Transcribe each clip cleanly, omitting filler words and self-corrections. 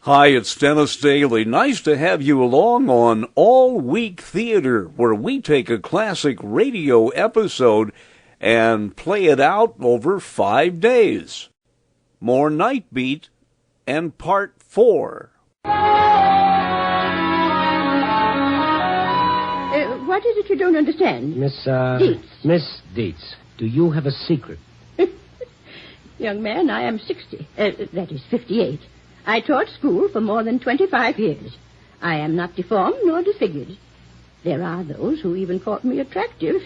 Hi, it's Dennis Daly. Nice to have you along on All Week Theater, where we take a classic radio episode and play it out over 5 days. More Night Beat and Part 4. What is it you don't understand? Dietz. Miss Dietz, do you have a secret? Young man, I am 60. That is 58. I taught school for more than 25 years. I am not deformed nor disfigured. There are those who even thought me attractive.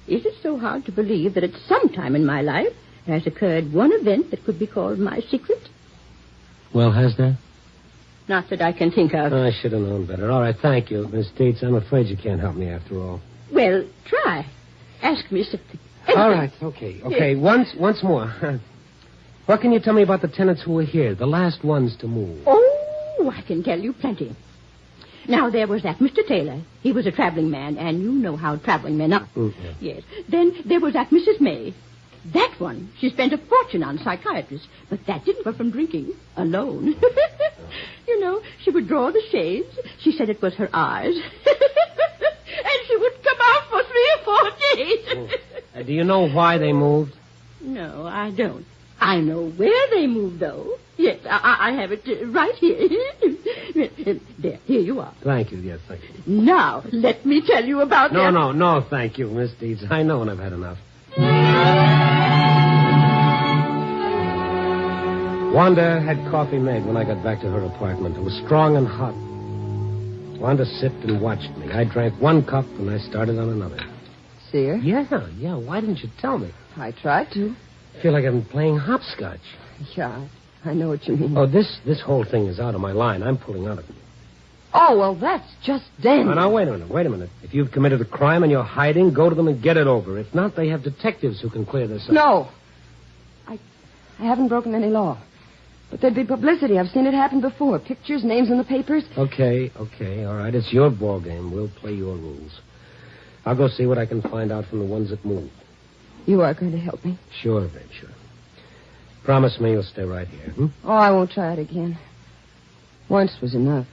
Is it so hard to believe that at some time in my life has occurred one event that could be called my secret? Well, has there? Not that I can think of. I should have known better. All right, thank you, Miss Dietz. I'm afraid you can't help me after all. Well, try. Ask me something. All right, okay. Once more. What can you tell me about the tenants who were here, the last ones to move? Oh, I can tell you plenty. Now, there was that Mr. Taylor. He was a traveling man, and you know how traveling men are. Mm-hmm. Yes. Then there was that Mrs. May. That one, she spent a fortune on psychiatrists, but that didn't come from drinking alone. You know, she would draw the shades. She said it was her eyes. And she would come out for 3 or 4 days. Do you know why they moved? No, I don't. I know where they moved, though. Yes, I have it right here. There, here you are. Thank you, yes, thank you. Now, let me tell you about that. No, thank you, Miss Dietz. I know and I've had enough. Wanda had coffee made when I got back to her apartment. It was strong and hot. Wanda sipped and watched me. I drank 1 cup and I started on another. See her? Yeah. Why didn't you tell me? I tried to. I feel like I'm playing hopscotch. Yeah, I know what you mean. Oh, this whole thing is out of my line. I'm pulling out of it. Oh, well, that's just dandy. Now, wait a minute. If you've committed a crime and you're hiding, go to them and get it over. If not, they have detectives who can clear this up. No. I haven't broken any law. But there'd be publicity. I've seen it happen before. Pictures, names in the papers. Okay. All right. It's your ball game. We'll play your rules. I'll go see what I can find out from the ones that moved. You are going to help me? Sure, babe, sure. Promise me you'll stay right here, hmm? Oh, I won't try it again. Once was enough.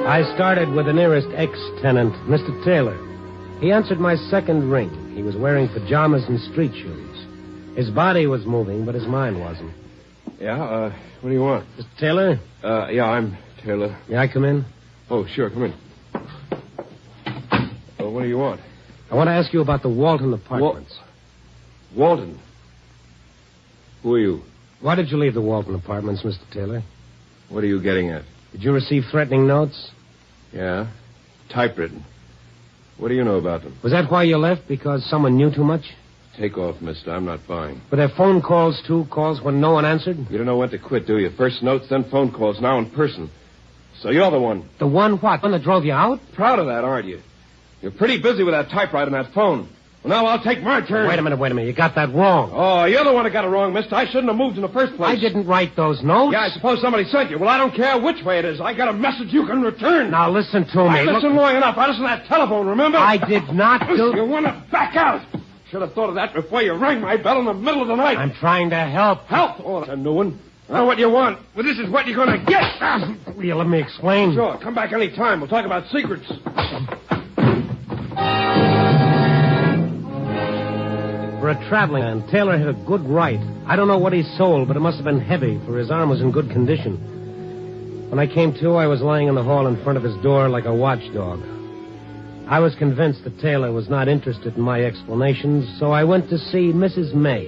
I started with the nearest ex-tenant, Mr. Taylor. He answered my second ring. He was wearing pajamas and street shoes. His body was moving, but his mind wasn't. Yeah, what do you want? Mr. Taylor? Yeah, I'm Taylor. May I come in? Oh, sure, come in. What do you want? I want to ask you about the Walton Apartments. Walton? Who are you? Why did you leave the Walton Apartments, Mr. Taylor? What are you getting at? Did you receive threatening notes? Yeah, typewritten. What do you know about them? Was that why you left? Because someone knew too much? Take off, mister. I'm not buying. Were there phone calls, too? Calls when no one answered? You don't know when to quit, do you? First notes, then phone calls, now in person. So you're the one. The one what? One that drove you out? Proud of that, aren't you? You're pretty busy with that typewriter and that phone. Well, now I'll take my turn. Wait a minute. You got that wrong. Oh, you're the one who got it wrong, mister. I shouldn't have moved in the first place. I didn't write those notes. Yeah, I suppose somebody sent you. Well, I don't care which way it is. I got a message you can return. Now, listen to me. Listen long enough. I listened to that telephone, remember? I did not do... You want to back out. Should have thought of that before you rang my bell in the middle of the night. I'm trying to help. Help? Oh, that's a new one. Now, what you want? Well, this is what you're going to get. Will you let me explain? Sure. Come back any time. We'll talk about secrets. For a traveling man, Taylor hit a good right. I don't know what he sold, but it must have been heavy, for his arm was in good condition. When I came to, I was lying in the hall in front of his door like a watchdog. I was convinced that Taylor was not interested in my explanations, so I went to see Mrs. May.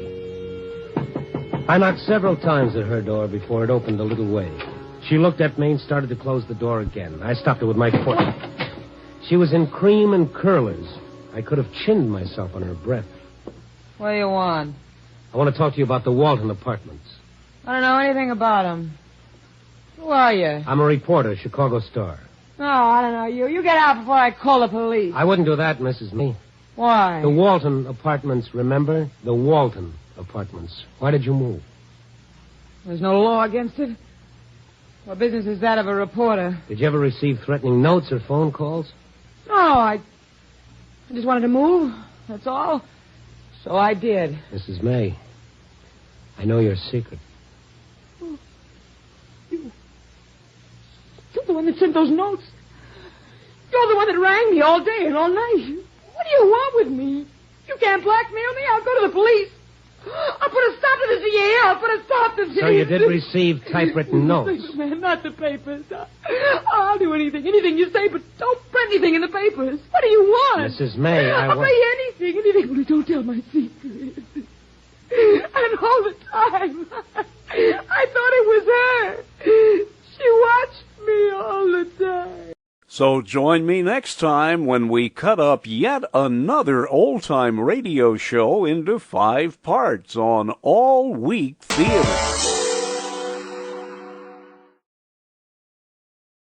I knocked several times at her door before it opened a little way. She looked at me and started to close the door again. I stopped her with my foot. She was in cream and curlers. I could have chinned myself on her breath. What do you want? I want to talk to you about the Walton Apartments. I don't know anything about them. Who are you? I'm a reporter, Chicago Star. No, I don't know you. You get out before I call the police. I wouldn't do that, Mrs. May. Why? The Walton Apartments, remember? The Walton Apartments. Why did you move? There's no law against it. What business is that of a reporter? Did you ever receive threatening notes or phone calls? No, I just wanted to move. That's all. So I did. Mrs. May, I know your secret. You're the one that sent those notes. You're the one that rang me all day and all night. What do you want with me? You can't blackmail me. I'll go to the police. I'll put a stop to this here. I'll put a stop to this. So you did receive typewritten notes? Man, not the papers. I'll do anything you say, but don't print anything in the papers. What do you want? Mrs. May, I'll pay anything, but don't tell my secret. And all the time, I thought it was her. She watched me all the time. So join me next time when we cut up yet another old-time radio show into 5 parts on All Week Theater.